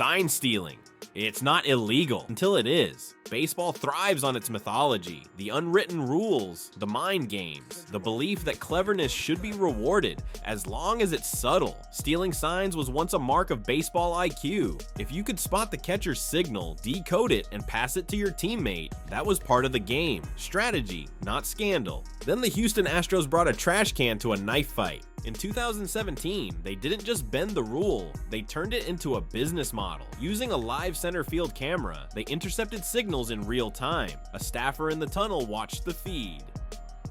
Sign stealing. It's not illegal until it is. Baseball thrives on its mythology, the unwritten rules, the mind games, the belief that cleverness should be rewarded as long as it's subtle. Stealing signs was once a mark of baseball IQ. If you could spot the catcher's signal, decode it, and pass it to your teammate, that was part of the game. Strategy, not scandal. Then the Houston Astros brought a trash can to a knife fight. In 2017, they didn't just bend the rule, they turned it into a business model. Using a live center field camera, they intercepted signals in real time. A staffer in the tunnel watched the feed.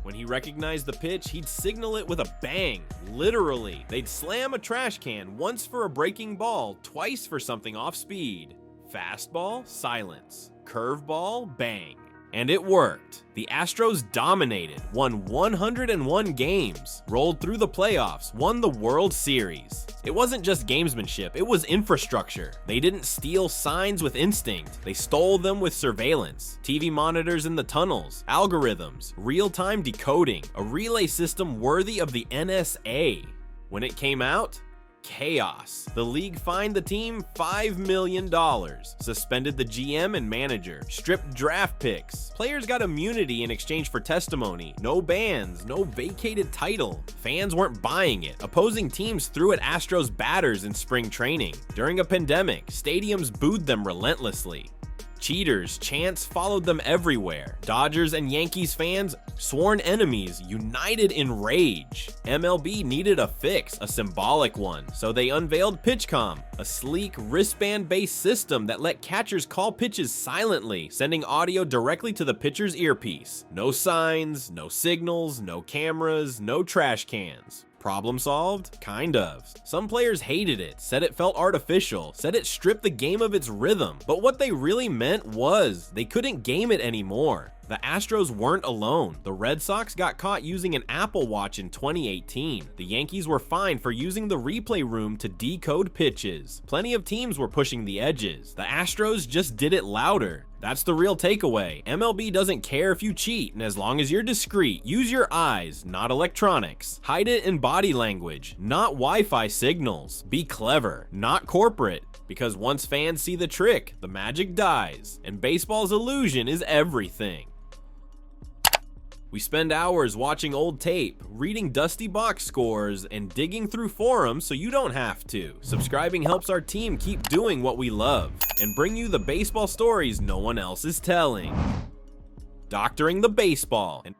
When he recognized the pitch, he'd signal it with a bang. Literally, they'd slam a trash can once for a breaking ball, twice for something off speed. Fastball, silence. Curveball, bang. And it worked. The Astros dominated, won 101 games, rolled through the playoffs, won the World Series. It wasn't just gamesmanship, it was infrastructure. They didn't steal signs with instinct, they stole them with surveillance. TV monitors in the tunnels, algorithms, real-time decoding, a relay system worthy of the NSA. When it came out, chaos. The league fined the team $5 million, suspended the GM and manager, stripped draft picks. Players got immunity in exchange for testimony. No bans, no vacated title. Fans weren't buying it. Opposing teams threw at Astros batters in spring training. During a pandemic, stadiums booed them relentlessly. Cheaters, chants followed them everywhere. Dodgers and Yankees fans, sworn enemies, united in rage. MLB needed a fix, a symbolic one, so they unveiled PitchCom, a sleek wristband-based system that let catchers call pitches silently, sending audio directly to the pitcher's earpiece. No signs, no signals, no cameras, no trash cans. Problem solved? Kind of. Some players hated it, said it felt artificial, said it stripped the game of its rhythm. But what they really meant was, they couldn't game it anymore. The Astros weren't alone. The Red Sox got caught using an Apple Watch in 2018. The Yankees were fined for using the replay room to decode pitches. Plenty of teams were pushing the edges. The Astros just did it louder. That's the real takeaway. MLB doesn't care if you cheat, and as long as you're discreet, use your eyes, not electronics. Hide it in body language, not Wi-Fi signals. Be clever, not corporate. Because once fans see the trick, the magic dies, and baseball's illusion is everything. We spend hours watching old tape, reading dusty box scores, and digging through forums so you don't have to. Subscribing helps our team keep doing what we love, and bring you the baseball stories no one else is telling. Doctoring the baseball. And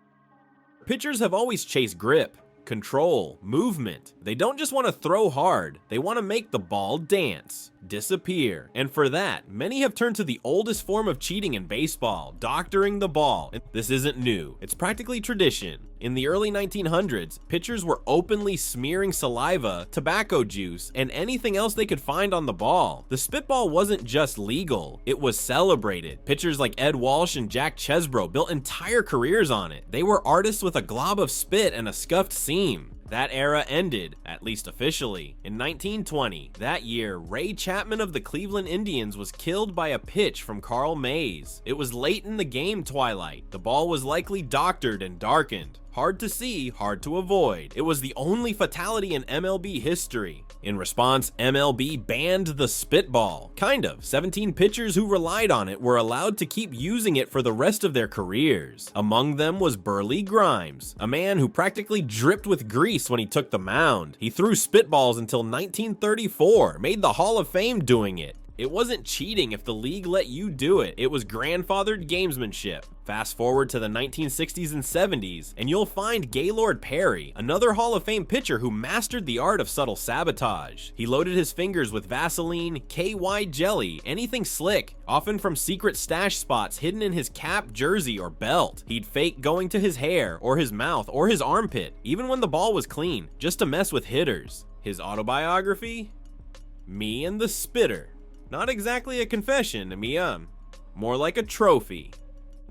pitchers have always chased grip, control, movement. They don't just want to throw hard, they want to make the ball dance, disappear. And for that, many have turned to the oldest form of cheating in baseball, doctoring the ball. This isn't new, it's practically tradition. In the early 1900s, pitchers were openly smearing saliva, tobacco juice, and anything else they could find on the ball. The spitball wasn't just legal, it was celebrated. Pitchers like Ed Walsh and Jack Chesbro built entire careers on it. They were artists with a glob of spit and a scuffed seam. That era ended, at least officially, in 1920. That year, Ray Chapman of the Cleveland Indians was killed by a pitch from Carl Mays. It was late in the game twilight. The ball was likely doctored and darkened. Hard to see, hard to avoid. It was the only fatality in MLB history. In response, MLB banned the spitball. Kind of. 17 pitchers who relied on it were allowed to keep using it for the rest of their careers. Among them was Burley Grimes, a man who practically dripped with grease when he took the mound. He threw spitballs until 1934, made the Hall of Fame doing it. It wasn't cheating if the league let you do it. It was grandfathered gamesmanship. Fast forward to the 1960s and 70s, and you'll find Gaylord Perry, another Hall of Fame pitcher who mastered the art of subtle sabotage. He loaded his fingers with Vaseline, KY jelly, anything slick, often from secret stash spots hidden in his cap, jersey, or belt. He'd fake going to his hair, or his mouth, or his armpit, even when the ball was clean, just to mess with hitters. His autobiography? Me and the Spitter. Not exactly a confession, more like a trophy.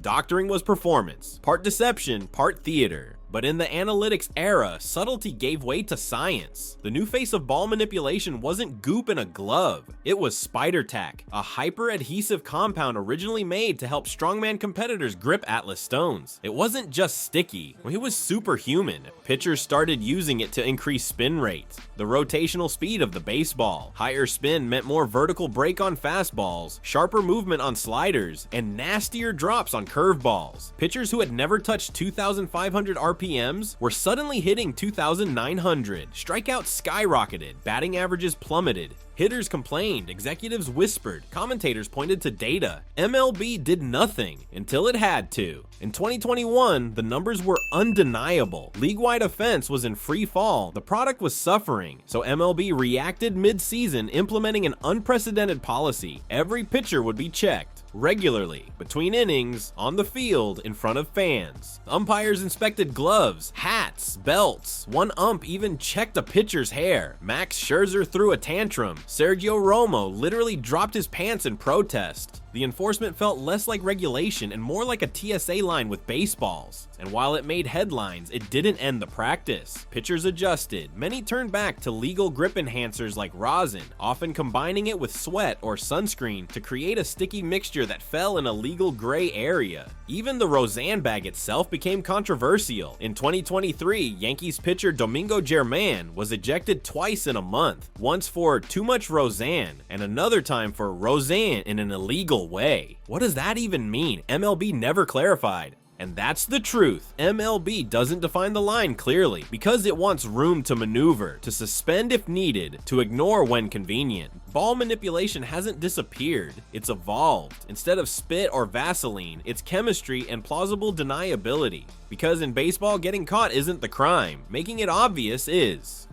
Doctoring was performance, part deception, part theater. But in the analytics era, subtlety gave way to science. The new face of ball manipulation wasn't goop in a glove, it was spider tack, a hyper-adhesive compound originally made to help strongman competitors grip Atlas stones. It wasn't just sticky, it was superhuman. Pitchers started using it to increase spin rate, the rotational speed of the baseball. Higher spin meant more vertical break on fastballs, sharper movement on sliders, and nastier drops on curveballs. Pitchers who had never touched 2,500 RPMs were suddenly hitting 2,900. Strikeouts skyrocketed, batting averages plummeted. Hitters complained, executives whispered, commentators pointed to data. MLB did nothing until it had to. In 2021, the numbers were undeniable. League-wide offense was in free fall, the product was suffering, so MLB reacted mid-season, implementing an unprecedented policy. Every pitcher would be checked regularly, between innings, on the field, in front of fans. Umpires inspected gloves, hats, belts. One ump even checked a pitcher's hair. Max Scherzer threw a tantrum. Sergio Romo literally dropped his pants in protest. The enforcement felt less like regulation and more like a TSA line with baseballs. And while it made headlines, it didn't end the practice. Pitchers adjusted. Many turned back to legal grip enhancers like rosin, often combining it with sweat or sunscreen to create a sticky mixture that fell in a legal gray area. Even the Roseanne bag itself became controversial. In 2023, Yankees pitcher Domingo Germán was ejected twice in a month, once for too much Roseanne, and another time for Roseanne in an illegal way. What does that even mean? MLB never clarified. And that's the truth. MLB doesn't define the line clearly because it wants room to maneuver, to suspend if needed, to ignore when convenient. Ball manipulation hasn't disappeared, it's evolved. Instead of spit or Vaseline, it's chemistry and plausible deniability. Because in baseball, getting caught isn't the crime, making it obvious is.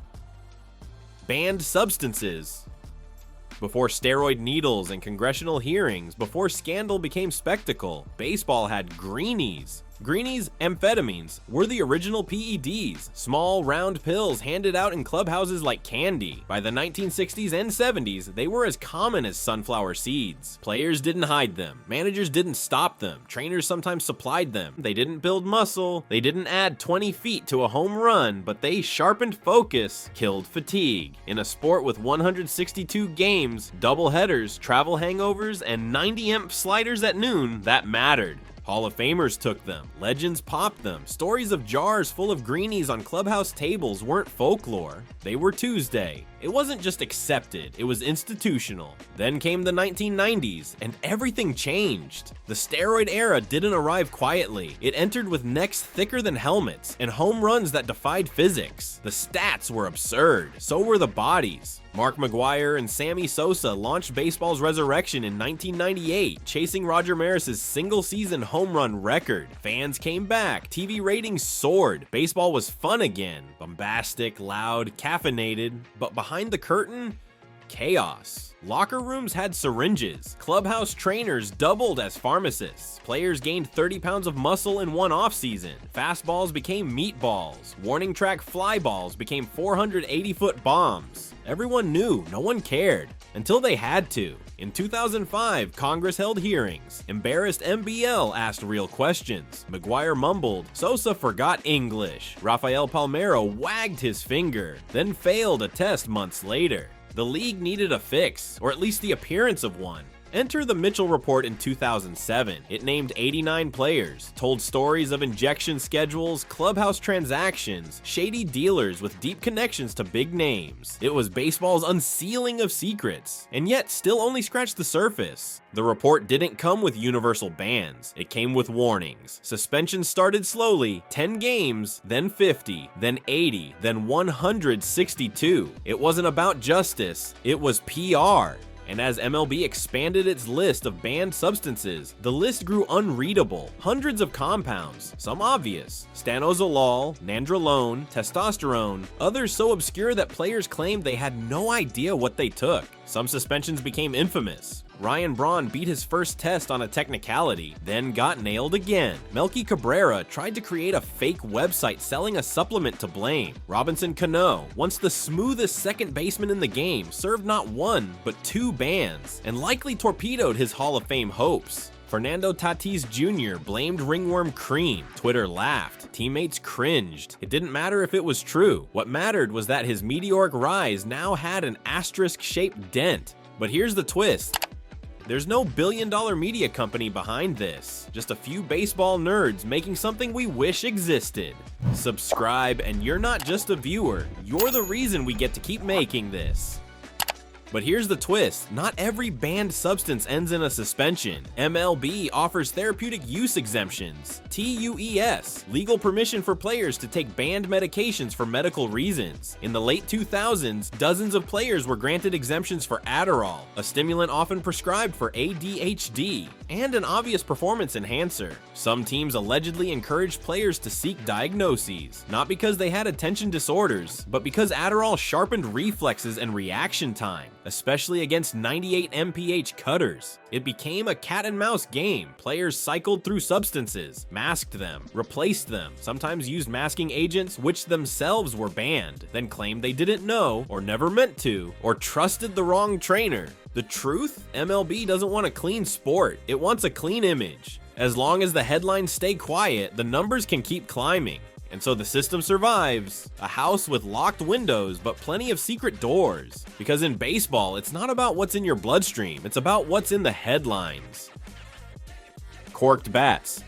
Banned substances. Before steroid needles and congressional hearings, before scandal became spectacle, baseball had greenies. Greenies, amphetamines, were the original PEDs, small, round pills handed out in clubhouses like candy. By the 1960s and 70s, they were as common as sunflower seeds. Players didn't hide them, managers didn't stop them, trainers sometimes supplied them. They didn't build muscle, they didn't add 20 feet to a home run, but they sharpened focus, killed fatigue. In a sport with 162 games, double headers, travel hangovers, and 90 sliders at noon, that mattered. Hall of Famers took them, legends popped them. Stories of jars full of greenies on clubhouse tables weren't folklore, they were Tuesday. It wasn't just accepted, it was institutional. Then came the 1990s, and everything changed. The steroid era didn't arrive quietly. It entered with necks thicker than helmets, and home runs that defied physics. The stats were absurd, so were the bodies. Mark McGwire and Sammy Sosa launched baseball's resurrection in 1998, chasing Roger Maris's single-season home run record. Fans came back, TV ratings soared, baseball was fun again. Bombastic, loud, caffeinated, but behind the curtain, chaos. Locker rooms had syringes. Clubhouse trainers doubled as pharmacists. Players gained 30 pounds of muscle in one offseason. Fastballs became meatballs. Warning track fly balls became 480-foot bombs. Everyone knew, no one cared, until they had to. In 2005, Congress held hearings. Embarrassed MBL asked real questions. McGwire mumbled. Sosa forgot English. Rafael Palmeiro wagged his finger, then failed a test months later. The league needed a fix, or at least the appearance of one. Enter the Mitchell Report in 2007. It named 89 players, told stories of injection schedules, clubhouse transactions, shady dealers with deep connections to big names. It was baseball's unsealing of secrets, and yet still only scratched the surface. The report didn't come with universal bans, it came with warnings. Suspensions started slowly, 10 games, then 50, then 80, then 162. It wasn't about justice, it was PR. And as MLB expanded its list of banned substances, the list grew unreadable. Hundreds of compounds, some obvious: stanozolol, nandrolone, testosterone, others so obscure that players claimed they had no idea what they took. Some suspensions became infamous. Ryan Braun beat his first test on a technicality, then got nailed again. Melky Cabrera tried to create a fake website selling a supplement to blame. Robinson Cano, once the smoothest second baseman in the game, served not one, but 2 bans, and likely torpedoed his Hall of Fame hopes. Fernando Tatis Jr. blamed ringworm cream. Twitter laughed. Teammates cringed. It didn't matter if it was true. What mattered was that his meteoric rise now had an asterisk-shaped dent. But here's the twist. There's no billion-dollar media company behind this. Just a few baseball nerds making something we wish existed. Subscribe, and you're not just a viewer. You're the reason we get to keep making this. But here's the twist, not every banned substance ends in a suspension. MLB offers therapeutic use exemptions, TUES, legal permission for players to take banned medications for medical reasons. In the late 2000s, dozens of players were granted exemptions for Adderall, a stimulant often prescribed for ADHD, and an obvious performance enhancer. Some teams allegedly encouraged players to seek diagnoses, not because they had attention disorders, but because Adderall sharpened reflexes and reaction time, especially against 98 mph cutters. It became a cat and mouse game. Players cycled through substances, masked them, replaced them, sometimes used masking agents which themselves were banned, then claimed they didn't know, or never meant to, or trusted the wrong trainer. The truth? MLB doesn't want a clean sport, it wants a clean image. As long as the headlines stay quiet, the numbers can keep climbing. And so the system survives. A house with locked windows, but plenty of secret doors. Because in baseball, it's not about what's in your bloodstream, it's about what's in the headlines. Corked bats.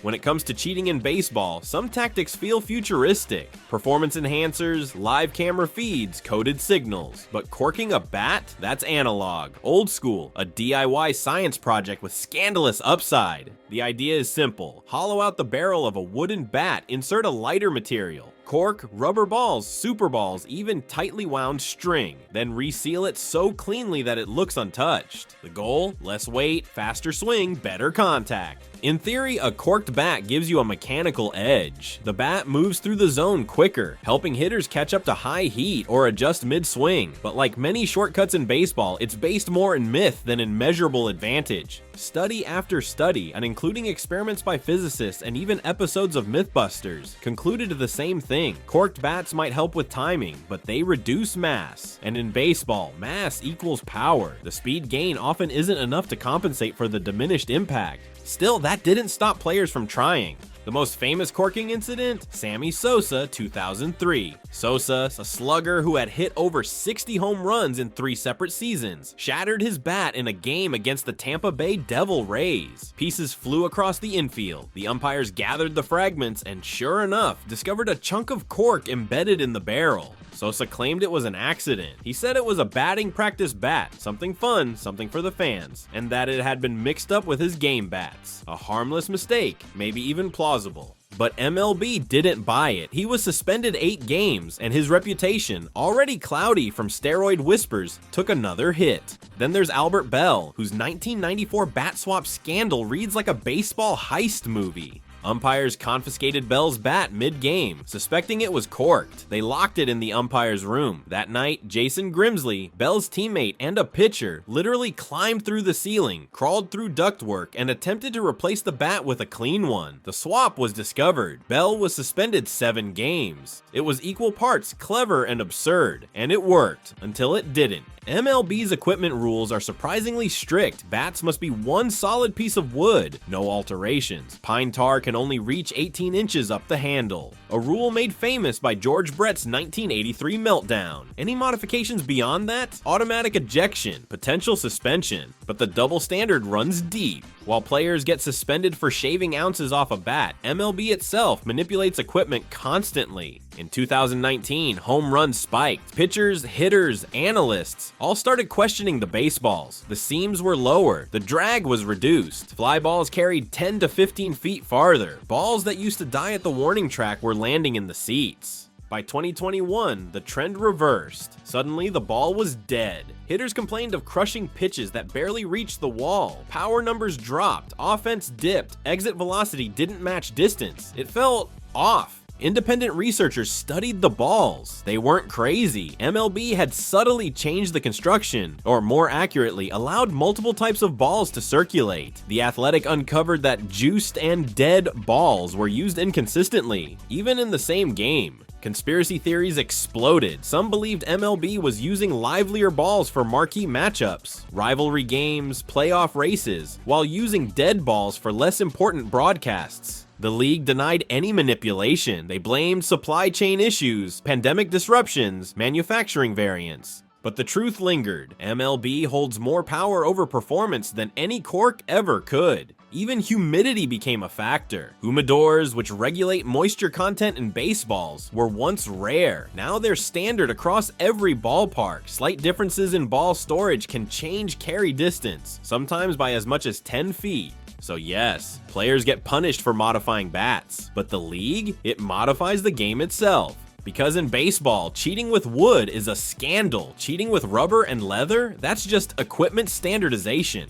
When it comes to cheating in baseball, some tactics feel futuristic. Performance enhancers, live camera feeds, coded signals. But corking a bat? That's analog, old school, a DIY science project with scandalous upside. The idea is simple. Hollow out the barrel of a wooden bat, insert a lighter material. Cork, rubber balls, super balls, even tightly wound string. Then reseal it so cleanly that it looks untouched. The goal? Less weight, faster swing, better contact. In theory, a corked bat gives you a mechanical edge. The bat moves through the zone quicker, helping hitters catch up to high heat or adjust mid-swing. But like many shortcuts in baseball, it's based more in myth than in measurable advantage. Study after study, and including experiments by physicists and even episodes of Mythbusters, concluded the same thing. Corked bats might help with timing, but they reduce mass. And in baseball, mass equals power. The speed gain often isn't enough to compensate for the diminished impact. Still, that didn't stop players from trying. The most famous corking incident? Sammy Sosa, 2003. Sosa, a slugger who had hit over 60 home runs in 3 separate seasons, shattered his bat in a game against the Tampa Bay Devil Rays. Pieces flew across the infield. The umpires gathered the fragments and, sure enough, discovered a chunk of cork embedded in the barrel. Sosa claimed it was an accident. He said it was a batting practice bat, something fun, something for the fans, and that it had been mixed up with his game bats. A harmless mistake, maybe even plausible. But MLB didn't buy it. He was suspended 8 games, and his reputation, already cloudy from steroid whispers, took another hit. Then there's Albert Bell, whose 1994 bat swap scandal reads like a baseball heist movie. Umpires confiscated Bell's bat mid-game, suspecting it was corked. They locked it in the umpire's room. That night, Jason Grimsley, Bell's teammate and a pitcher, literally climbed through the ceiling, crawled through ductwork, and attempted to replace the bat with a clean one. The swap was discovered. Bell was suspended 7 games. It was equal parts clever and absurd, and it worked, until it didn't. MLB's equipment rules are surprisingly strict. Bats must be one solid piece of wood, no alterations. Pine tar can only reach 18 inches up the handle. A rule made famous by George Brett's 1983 meltdown. Any modifications beyond that? Automatic ejection, potential suspension. But the double standard runs deep. While players get suspended for shaving ounces off a bat, MLB itself manipulates equipment constantly. In 2019, home runs spiked. Pitchers, hitters, analysts all started questioning the baseballs. The seams were lower, the drag was reduced. Fly balls carried 10 to 15 feet farther. Balls that used to die at the warning track were landing in the seats. By 2021, the trend reversed. Suddenly, the ball was dead. Hitters complained of crushing pitches that barely reached the wall. Power numbers dropped, offense dipped, exit velocity didn't match distance. It felt off. Independent researchers studied the balls. They weren't crazy. MLB had subtly changed the construction, or more accurately, allowed multiple types of balls to circulate. The Athletic uncovered that juiced and dead balls were used inconsistently, even in the same game. Conspiracy theories exploded. Some believed MLB was using livelier balls for marquee matchups, rivalry games, playoff races, while using dead balls for less important broadcasts. The league denied any manipulation. They blamed supply chain issues, pandemic disruptions, manufacturing variants. But the truth lingered. MLB holds more power over performance than any cork ever could. Even humidity became a factor. Humidors, which regulate moisture content in baseballs, were once rare. Now they're standard across every ballpark. Slight differences in ball storage can change carry distance, sometimes by as much as 10 feet. So yes, players get punished for modifying bats, but the league, it modifies the game itself. Because in baseball, cheating with wood is a scandal. Cheating with rubber and leather, that's just equipment standardization.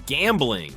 Gambling.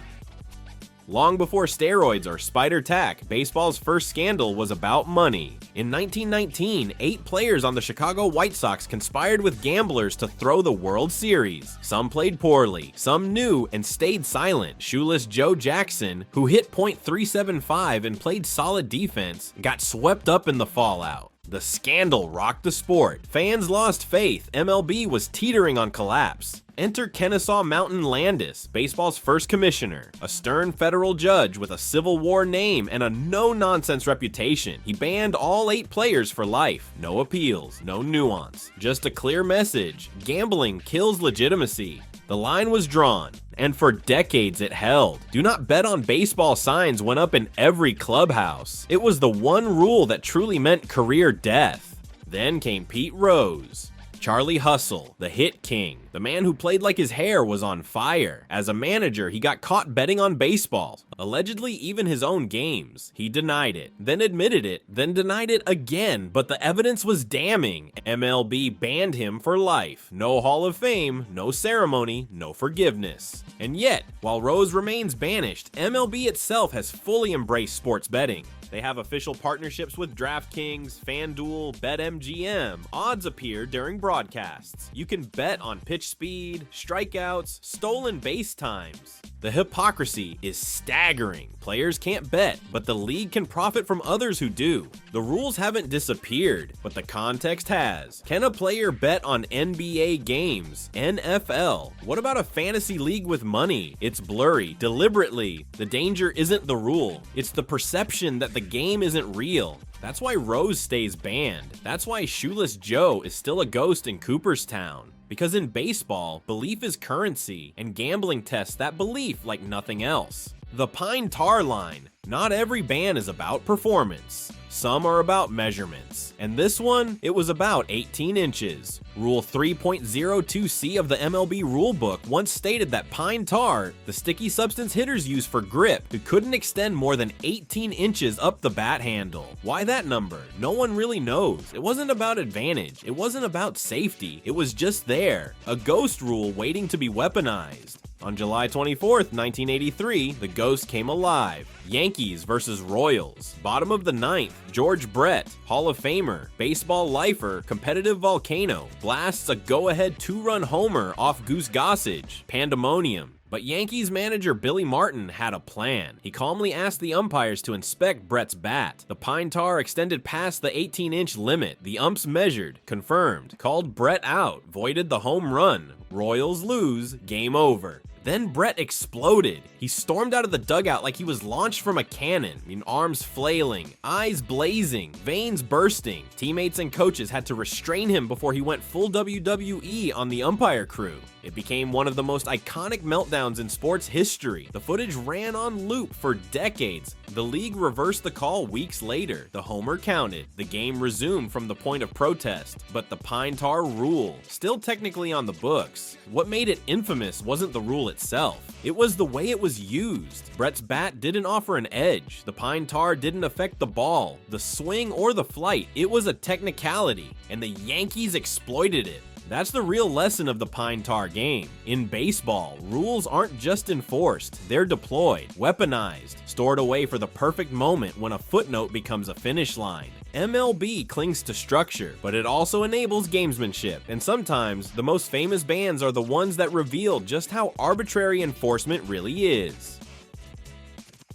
Long before steroids or spider tack, baseball's first scandal was about money. In 1919, 8 players on the Chicago White Sox conspired with gamblers to throw the World Series. Some played poorly, some knew and stayed silent. Shoeless Joe Jackson, who hit .375 and played solid defense, got swept up in the fallout. The scandal rocked the sport. Fans lost faith. MLB was teetering on collapse. Enter Kennesaw Mountain Landis, baseball's first commissioner, a stern federal judge with a Civil War name and a no-nonsense reputation. He banned all 8 players for life. No appeals, no nuance, just a clear message. Gambling kills legitimacy. The line was drawn, and for decades it held. Do not bet on baseball signs went up in every clubhouse. It was the one rule that truly meant career death. Then came Pete Rose. Charlie Hustle, the hit king, the man who played like his hair was on fire. As a manager, he got caught betting on baseball, allegedly even his own games. He denied it, then admitted it, then denied it again, but the evidence was damning. MLB banned him for life. No Hall of Fame, no ceremony, no forgiveness. And yet, while Rose remains banished, MLB itself has fully embraced sports betting. They have official partnerships with DraftKings, FanDuel, BetMGM. Odds appear during broadcasts. You can bet on pitch speed, strikeouts, stolen base times. The hypocrisy is staggering. Players can't bet, but the league can profit from others who do. The rules haven't disappeared, but the context has. Can a player bet on NBA games? NFL? What about a fantasy league with money? It's blurry, deliberately. The danger isn't the rule. It's the perception that the game isn't real. That's why Rose stays banned. That's why Shoeless Joe is still a ghost in Cooperstown. Because in baseball, belief is currency, and gambling tests that belief like nothing else. The Pine Tar line. Not every ban is about performance. Some are about measurements. And this one, it was about 18 inches. Rule 3.02c of the MLB rulebook once stated that pine tar, the sticky substance hitters use for grip, it couldn't extend more than 18 inches up the bat handle. Why that number? No one really knows. It wasn't about advantage. It wasn't about safety. It was just there. A ghost rule waiting to be weaponized. On July 24th, 1983, the ghost came alive. Yankees versus Royals. Bottom of the 9th, George Brett, Hall of Famer, baseball lifer, competitive volcano, blasts a go-ahead 2-run homer off Goose Gossage. Pandemonium. But Yankees manager Billy Martin had a plan. He calmly asked the umpires to inspect Brett's bat. The pine tar extended past the 18-inch limit. The umps measured, confirmed, called Brett out, voided the home run. Royals lose, game over. Then Brett exploded. He stormed out of the dugout like he was launched from a cannon, arms flailing, eyes blazing, veins bursting. Teammates and coaches had to restrain him before he went full WWE on the umpire crew. It became one of the most iconic meltdowns in sports history. The footage ran on loop for decades. The league reversed the call weeks later. The homer counted. The game resumed from the point of protest. But the pine tar rule, still technically on the books. What made it infamous wasn't the rule itself. It was the way it was used. Brett's bat didn't offer an edge. The pine tar didn't affect the ball, the swing, or the flight. It was a technicality, and the Yankees exploited it. That's the real lesson of the pine tar game. In baseball, rules aren't just enforced, they're deployed, weaponized, stored away for the perfect moment when a footnote becomes a finish line. MLB clings to structure, but it also enables gamesmanship, and sometimes the most famous bans are the ones that reveal just how arbitrary enforcement really is.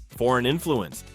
Foreign influence.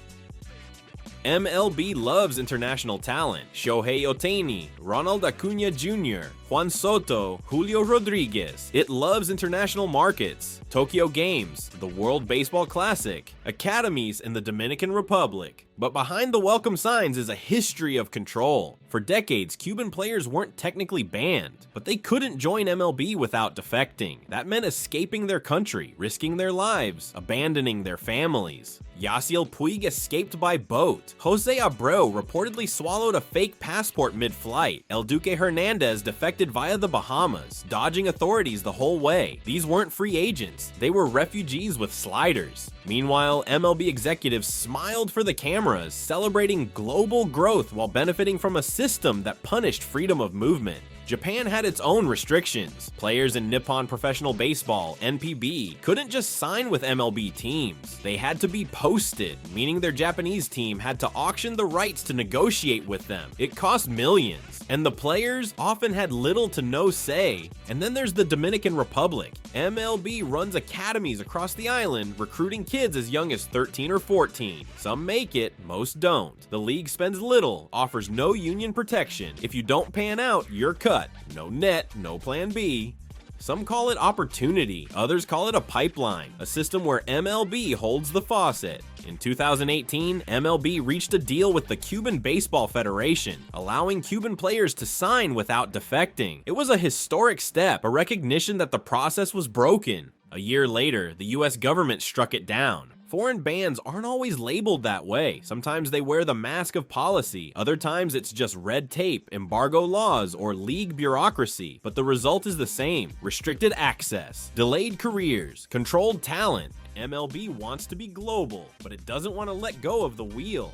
MLB loves international talent. Shohei Ohtani, Ronald Acuna Jr., Juan Soto, Julio Rodriguez. It loves international markets, Tokyo Games, the World Baseball Classic, academies in the Dominican Republic. But behind the welcome signs is a history of control. For decades, Cuban players weren't technically banned, but they couldn't join MLB without defecting. That meant escaping their country, risking their lives, abandoning their families. Yasiel Puig escaped by boat. Jose Abreu reportedly swallowed a fake passport mid-flight. El Duque Hernandez defected via the Bahamas, dodging authorities the whole way. These weren't free agents, they were refugees with sliders. Meanwhile, MLB executives smiled for the cameras, celebrating global growth while benefiting from a system that punished freedom of movement. Japan had its own restrictions. Players in Nippon Professional Baseball, NPB, couldn't just sign with MLB teams. They had to be posted, meaning their Japanese team had to auction the rights to negotiate with them. It cost millions, and the players often had little to no say. And then there's the Dominican Republic. MLB runs academies across the island, recruiting kids as young as 13 or 14. Some make it, most don't. The league spends little, offers no union protection. If you don't pan out, you're cut. No net, no plan B. Some call it opportunity, others call it a pipeline, a system where MLB holds the faucet. In 2018, MLB reached a deal with the Cuban Baseball Federation, allowing Cuban players to sign without defecting. It was a historic step, a recognition that the process was broken. A year later, the US government struck it down. Foreign bans aren't always labeled that way. Sometimes they wear the mask of policy. Other times it's just red tape, embargo laws, or league bureaucracy. But the result is the same: restricted access, delayed careers, controlled talent. MLB wants to be global, but it doesn't want to let go of the wheel.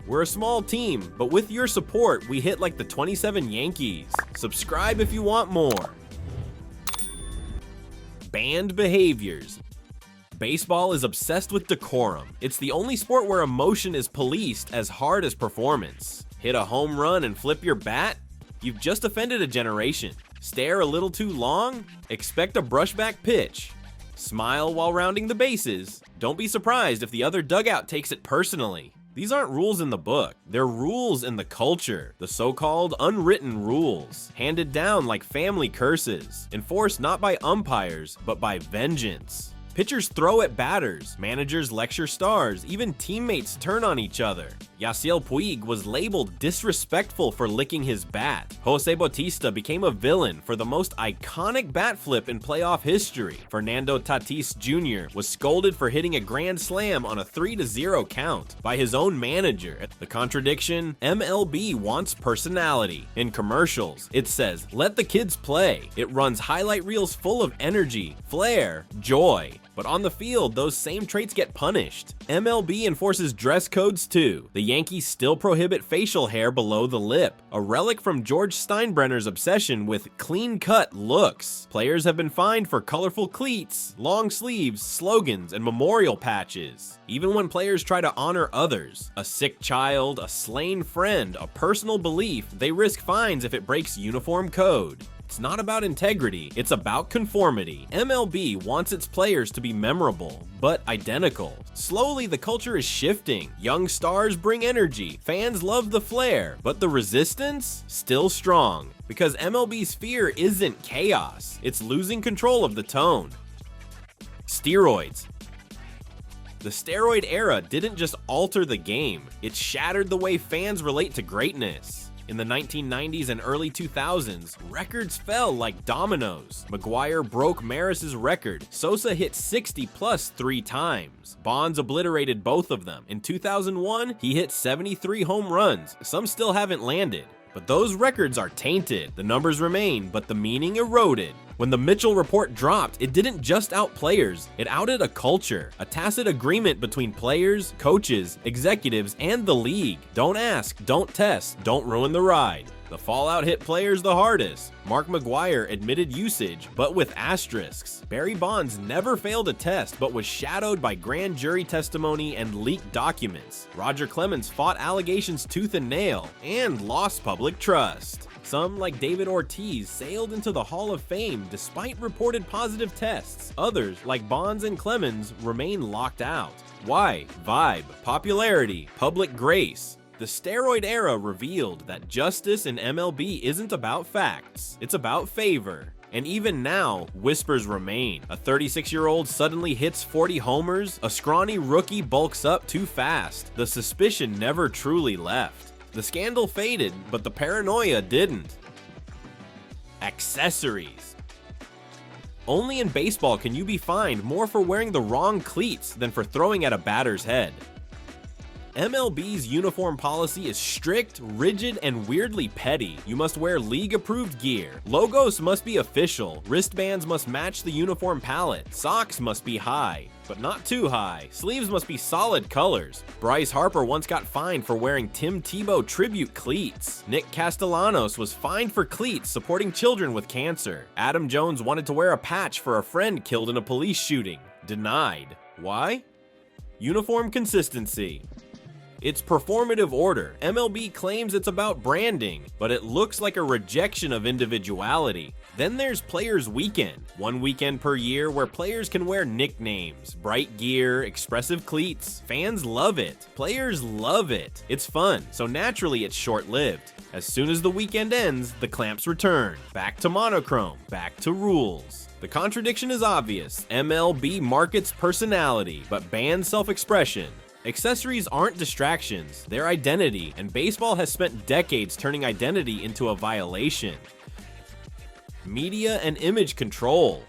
We're a small team, but with your support, we hit like the 27 Yankees. Subscribe if you want more. Banned behaviors. Baseball is obsessed with decorum. It's the only sport where emotion is policed as hard as performance. Hit a home run and flip your bat? You've just offended a generation. Stare a little too long? Expect a brushback pitch. Smile while rounding the bases? Don't be surprised if the other dugout takes it personally. These aren't rules in the book, they're rules in the culture, the so-called unwritten rules, handed down like family curses, enforced not by umpires, but by vengeance. Pitchers throw at batters, managers lecture stars, even teammates turn on each other. Yasiel Puig was labeled disrespectful for licking his bat. Jose Bautista became a villain for the most iconic bat flip in playoff history. Fernando Tatis Jr. was scolded for hitting a grand slam on a 3-0 count by his own manager. The contradiction? MLB wants personality. In commercials, it says, "Let the kids play." It runs highlight reels full of energy, flair, joy. But on the field, those same traits get punished. MLB enforces dress codes too. The Yankees still prohibit facial hair below the lip, a relic from George Steinbrenner's obsession with clean-cut looks. Players have been fined for colorful cleats, long sleeves, slogans, and memorial patches. Even when players try to honor others, a sick child, a slain friend, a personal belief, they risk fines if it breaks uniform code. It's not about integrity, it's about conformity. MLB wants its players to be memorable, but identical. Slowly, the culture is shifting. Young stars bring energy, fans love the flair, but the resistance? Still strong. Because MLB's fear isn't chaos, it's losing control of the tone. Steroids. The steroid era didn't just alter the game, it shattered the way fans relate to greatness. In the 1990s and early 2000s, records fell like dominoes. McGwire broke Maris's record. Sosa hit 60+ 3 times. Bonds obliterated both of them. In 2001, he hit 73 home runs. Some still haven't landed. But those records are tainted. The numbers remain, but the meaning eroded. When the Mitchell report dropped, it didn't just out players, it outed a culture, a tacit agreement between players, coaches, executives, and the league. Don't ask, don't test, don't ruin the ride. The fallout hit players the hardest. Mark McGwire admitted usage, but with asterisks. Barry Bonds never failed a test, but was shadowed by grand jury testimony and leaked documents. Roger Clemens fought allegations tooth and nail, and lost public trust. Some, like David Ortiz, sailed into the Hall of Fame despite reported positive tests. Others, like Bonds and Clemens, remain locked out. Why? Vibe, popularity, public grace. The steroid era revealed that justice in MLB isn't about facts, it's about favor. And even now, whispers remain. A 36-year-old suddenly hits 40 homers, a scrawny rookie bulks up too fast. The suspicion never truly left. The scandal faded, but the paranoia didn't. Accessories. Only in baseball can you be fined more for wearing the wrong cleats than for throwing at a batter's head. MLB's uniform policy is strict, rigid, and weirdly petty. You must wear league-approved gear. Logos must be official. Wristbands must match the uniform palette. Socks must be high, but not too high. Sleeves must be solid colors. Bryce Harper once got fined for wearing Tim Tebow tribute cleats. Nick Castellanos was fined for cleats supporting children with cancer. Adam Jones wanted to wear a patch for a friend killed in a police shooting. Denied. Why? Uniform consistency. It's performative order. MLB claims it's about branding, but it looks like a rejection of individuality. Then there's Players Weekend, one weekend per year where players can wear nicknames, bright gear, expressive cleats. Fans love it. Players love it. It's fun, so naturally it's short-lived. As soon as the weekend ends, the clamps return. Back to monochrome, back to rules. The contradiction is obvious. MLB markets personality, but bans self-expression. Accessories aren't distractions, they're identity, and baseball has spent decades turning identity into a violation. Media and image control.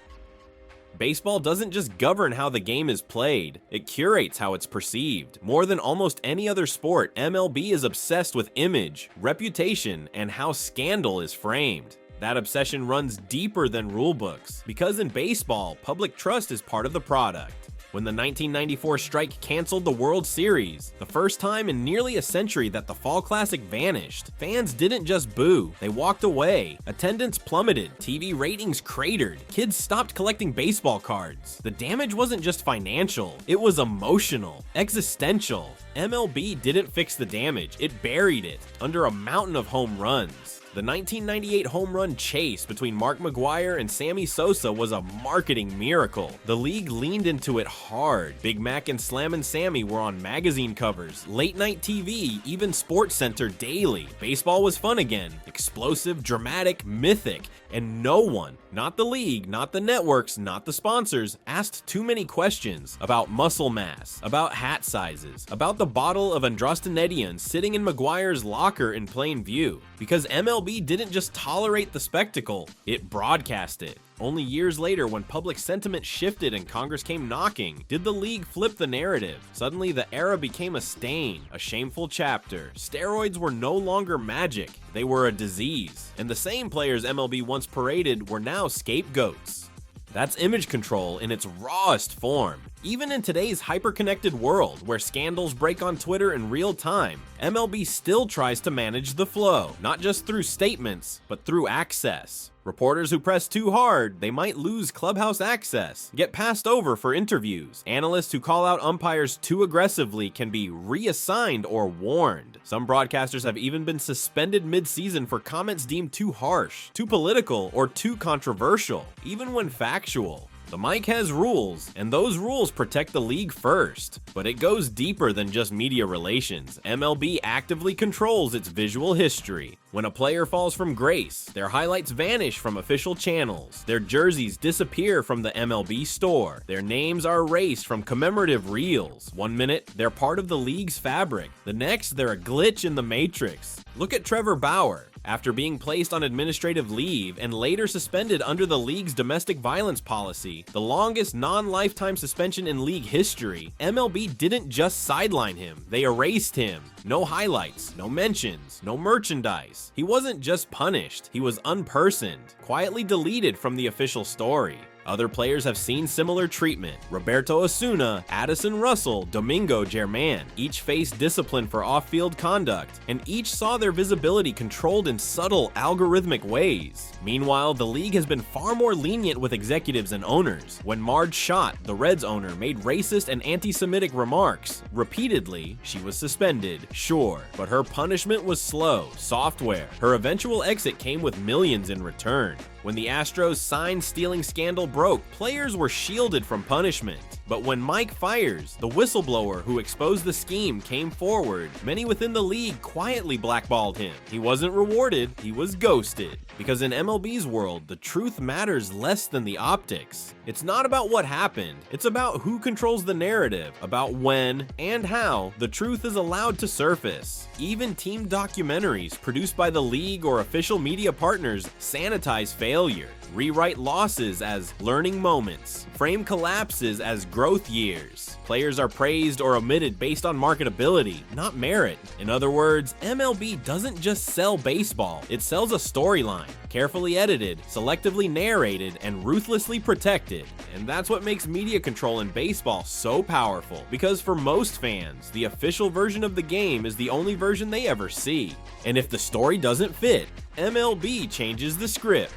Baseball doesn't just govern how the game is played, it curates how it's perceived. More than almost any other sport, MLB is obsessed with image, reputation, and how scandal is framed. That obsession runs deeper than rulebooks, because in baseball, public trust is part of the product. When the 1994 strike canceled the World Series, the first time in nearly a century that the Fall Classic vanished, fans didn't just boo, they walked away. Attendance plummeted, TV ratings cratered, kids stopped collecting baseball cards. The damage wasn't just financial, it was emotional, existential. MLB didn't fix the damage, it buried it under a mountain of home runs. The 1998 home run chase between Mark McGwire and Sammy Sosa was a marketing miracle. The league leaned into it hard. Big Mac and Slammin' Sammy were on magazine covers, late night TV, even SportsCenter daily. Baseball was fun again, explosive, dramatic, mythic, and no one, not the league, not the networks, not the sponsors, asked too many questions about muscle mass, about hat sizes, about the bottle of Androstenedion sitting in McGwire's locker in plain view. Because MLB didn't just tolerate the spectacle, it broadcast it. Only years later, when public sentiment shifted and Congress came knocking, did the league flip the narrative. Suddenly, the era became a stain, a shameful chapter. Steroids were no longer magic, they were a disease. And the same players MLB once paraded were now scapegoats. That's image control in its rawest form. Even in today's hyper-connected world, where scandals break on Twitter in real time, MLB still tries to manage the flow, not just through statements, but through access. Reporters who press too hard, they might lose clubhouse access, get passed over for interviews. Analysts who call out umpires too aggressively can be reassigned or warned. Some broadcasters have even been suspended mid-season for comments deemed too harsh, too political, or too controversial, even when factual. The mic has rules, and those rules protect the league first. But it goes deeper than just media relations. MLB actively controls its visual history. When a player falls from grace, their highlights vanish from official channels. Their jerseys disappear from the MLB store. Their names are erased from commemorative reels. One minute, they're part of the league's fabric. The next, they're a glitch in the matrix. Look at Trevor Bauer. After being placed on administrative leave and later suspended under the league's domestic violence policy, the longest non-lifetime suspension in league history, MLB didn't just sideline him, they erased him. No highlights, no mentions, no merchandise. He wasn't just punished, he was unpersoned, quietly deleted from the official story. Other players have seen similar treatment. Roberto Osuna, Addison Russell, Domingo Germán, each faced discipline for off-field conduct, and each saw their visibility controlled in subtle, algorithmic ways. Meanwhile, the league has been far more lenient with executives and owners. When Marge Schott, the Reds owner, made racist and anti-Semitic remarks repeatedly, she was suspended, sure, but her punishment was slow, software. Her eventual exit came with millions in return. When the Astros sign-stealing scandal broke, players were shielded from punishment. But when Mike Fiers, the whistleblower who exposed the scheme, came forward, many within the league quietly blackballed him. He wasn't rewarded, he was ghosted. Because in MLB's world, the truth matters less than the optics. It's not about what happened, it's about who controls the narrative, about when and how the truth is allowed to surface. Even team documentaries produced by the league or official media partners sanitize failure, rewrite losses as learning moments, frame collapses as growth years. Players are praised or omitted based on marketability, not merit. In other words, MLB doesn't just sell baseball, it sells a storyline, carefully edited, selectively narrated, and ruthlessly protected. And that's what makes media control in baseball so powerful, because for most fans, the official version of the game is the only version they ever see. And if the story doesn't fit, MLB changes the script.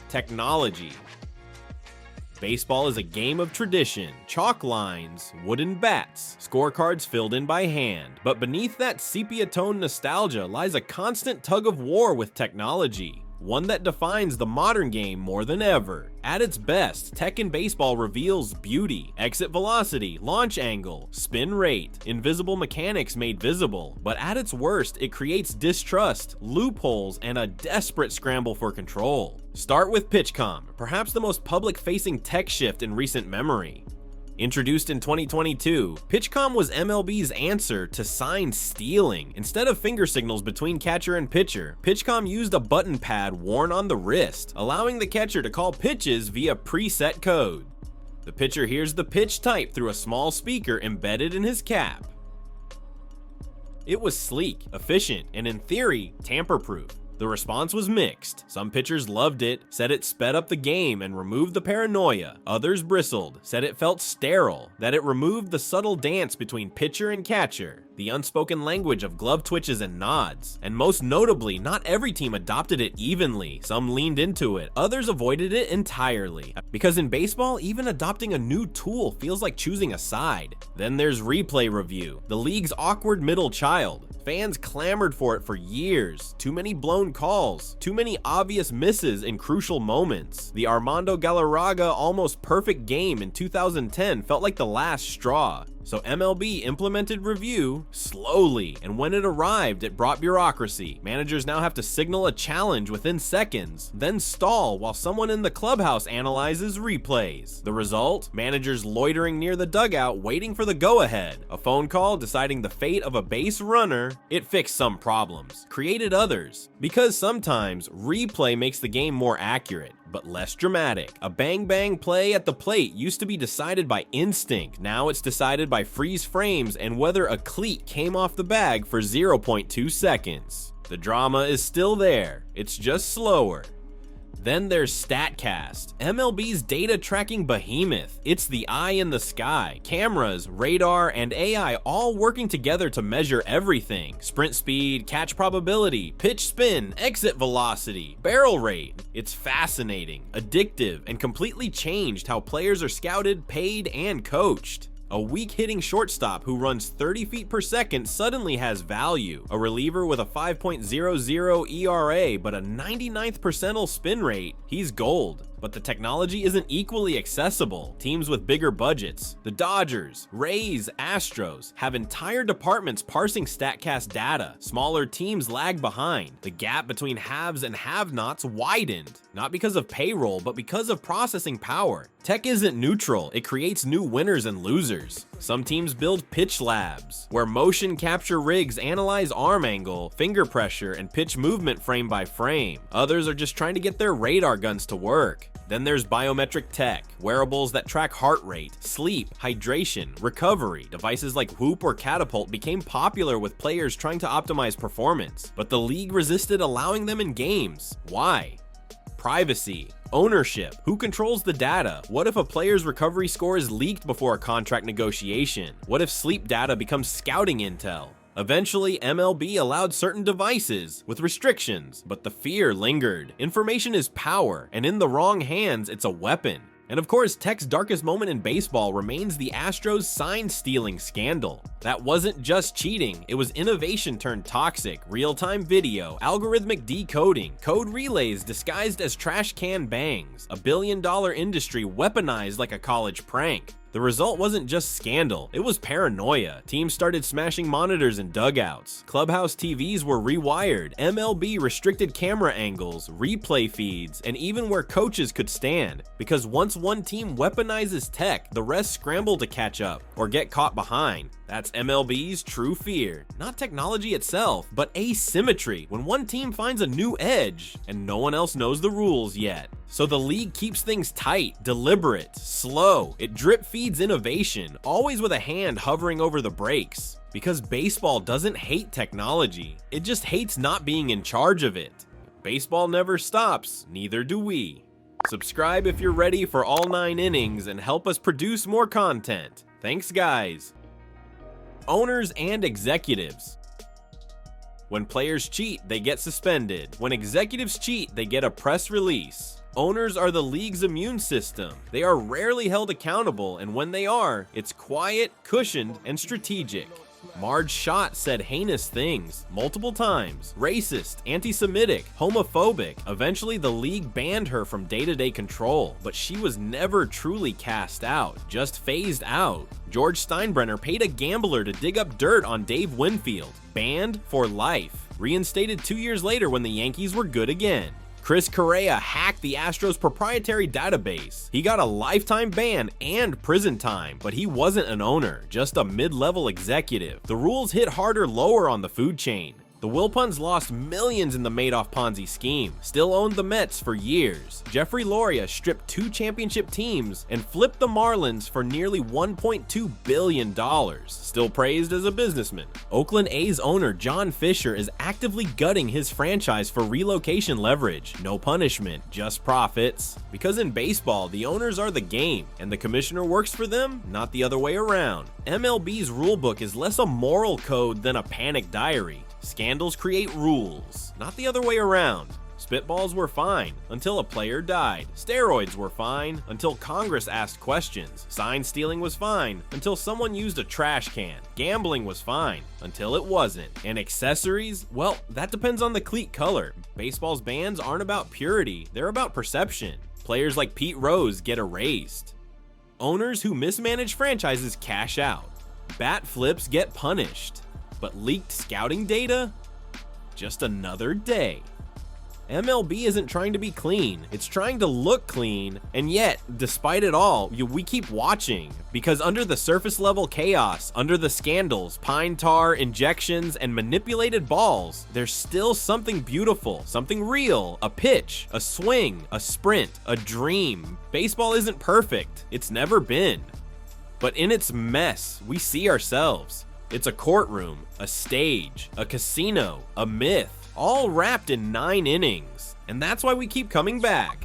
Technology. Baseball is a game of tradition, chalk lines, wooden bats, scorecards filled in by hand. But beneath that sepia-tone nostalgia lies a constant tug of war with technology, one that defines the modern game more than ever. At its best, tech in baseball reveals beauty, exit velocity, launch angle, spin rate, invisible mechanics made visible. But at its worst, it creates distrust, loopholes, and a desperate scramble for control. Start with PitchCom, perhaps the most public-facing tech shift in recent memory. Introduced in 2022, PitchCom was MLB's answer to sign stealing. Instead of finger signals between catcher and pitcher, PitchCom used a button pad worn on the wrist, allowing the catcher to call pitches via preset code. The pitcher hears the pitch type through a small speaker embedded in his cap. It was sleek, efficient, and in theory, tamper-proof. The response was mixed. Some pitchers loved it, said it sped up the game and removed the paranoia. Others bristled, said it felt sterile, that it removed the subtle dance between pitcher and catcher, the unspoken language of glove twitches and nods. And most notably, not every team adopted it evenly. Some leaned into it, others avoided it entirely. Because in baseball, even adopting a new tool feels like choosing a side. Then there's replay review, the league's awkward middle child. Fans clamored for it for years. Too many blown calls, too many obvious misses in crucial moments. The Armando Galarraga almost perfect game in 2010 felt like the last straw. So MLB implemented review slowly, and when it arrived, it brought bureaucracy. Managers now have to signal a challenge within seconds, then stall while someone in the clubhouse analyzes replays. The result? Managers loitering near the dugout waiting for the go-ahead. A phone call deciding the fate of a base runner. It fixed some problems, created others. Because sometimes, replay makes the game more accurate, but less dramatic. A bang-bang play at the plate used to be decided by instinct. Now it's decided by freeze frames and whether a cleat came off the bag for 0.2 seconds. The drama is still there, it's just slower. Then there's StatCast, MLB's data tracking behemoth. It's the eye in the sky. Cameras, radar, and AI all working together to measure everything. Sprint speed, catch probability, pitch spin, exit velocity, barrel rate. It's fascinating, addictive, and completely changed how players are scouted, paid, and coached. A weak-hitting shortstop who runs 30 feet per second suddenly has value. A reliever with a 5.00 ERA but a 99th percentile spin rate, he's gold. But the technology isn't equally accessible. Teams with bigger budgets, the Dodgers, Rays, Astros, have entire departments parsing StatCast data. Smaller teams lag behind. The gap between haves and have-nots widened. Not because of payroll, but because of processing power. Tech isn't neutral, it creates new winners and losers. Some teams build pitch labs, where motion capture rigs analyze arm angle, finger pressure, and pitch movement frame by frame. Others are just trying to get their radar guns to work. Then there's biometric tech, wearables that track heart rate, sleep, hydration, recovery. Devices like Whoop or Catapult became popular with players trying to optimize performance, but the league resisted allowing them in games. Why? Privacy. Ownership. Who controls the data? What if a player's recovery score is leaked before a contract negotiation? What if sleep data becomes scouting intel? Eventually, MLB allowed certain devices with restrictions, but the fear lingered. Information is power, and in the wrong hands, it's a weapon. And of course, tech's darkest moment in baseball remains the Astros sign-stealing scandal. That wasn't just cheating, it was innovation turned toxic, real-time video, algorithmic decoding, code relays disguised as trash can bangs, a billion-dollar industry weaponized like a college prank. The result wasn't just scandal, it was paranoia. Teams started smashing monitors in dugouts. Clubhouse TVs were rewired. MLB restricted camera angles, replay feeds, and even where coaches could stand. Because once one team weaponizes tech, the rest scramble to catch up or get caught behind. That's MLB's true fear. Not technology itself, but asymmetry, when one team finds a new edge and no one else knows the rules yet. So the league keeps things tight, deliberate, slow. It drip feeds innovation, always with a hand hovering over the brakes. Because baseball doesn't hate technology, it just hates not being in charge of it. Baseball never stops, neither do we. Subscribe if you're ready for all 9 innings and help us produce more content. Thanks, guys. Owners and executives. When players cheat, they get suspended. When executives cheat, they get a press release. Owners are the league's immune system. They are rarely held accountable, and when they are, it's quiet, cushioned, and strategic. Marge Schott said heinous things multiple times, racist, anti-Semitic, homophobic. Eventually, the league banned her from day-to-day control, but she was never truly cast out, just phased out. George Steinbrenner paid a gambler to dig up dirt on Dave Winfield, banned for life, reinstated 2 years later when the Yankees were good again. Chris Correa hacked the Astros' proprietary database. He got a lifetime ban and prison time, but he wasn't an owner, just a mid-level executive. The rules hit harder lower on the food chain. The Wilpons lost millions in the Madoff Ponzi scheme, still owned the Mets for years. Jeffrey Loria stripped 2 championship teams and flipped the Marlins for nearly $1.2 billion, still praised as a businessman. Oakland A's owner John Fisher is actively gutting his franchise for relocation leverage. No punishment, just profits. Because in baseball, the owners are the game, and the commissioner works for them, not the other way around. MLB's rulebook is less a moral code than a panic diary. Scandals create rules, not the other way around. Spitballs were fine until a player died. Steroids were fine until Congress asked questions. Sign stealing was fine until someone used a trash can. Gambling was fine until it wasn't. And accessories? Well, that depends on the cleat color. Baseball's bans aren't about purity, they're about perception. Players like Pete Rose get erased. Owners who mismanage franchises cash out. Bat flips get punished. But leaked scouting data? Just another day. MLB isn't trying to be clean, it's trying to look clean, and yet, despite it all, we keep watching, because under the surface level chaos, under the scandals, pine tar, injections, and manipulated balls, there's still something beautiful, something real, a pitch, a swing, a sprint, a dream. Baseball isn't perfect, it's never been. But in its mess, we see ourselves. It's a courtroom, a stage, a casino, a myth, all wrapped in 9 innings. And that's why we keep coming back.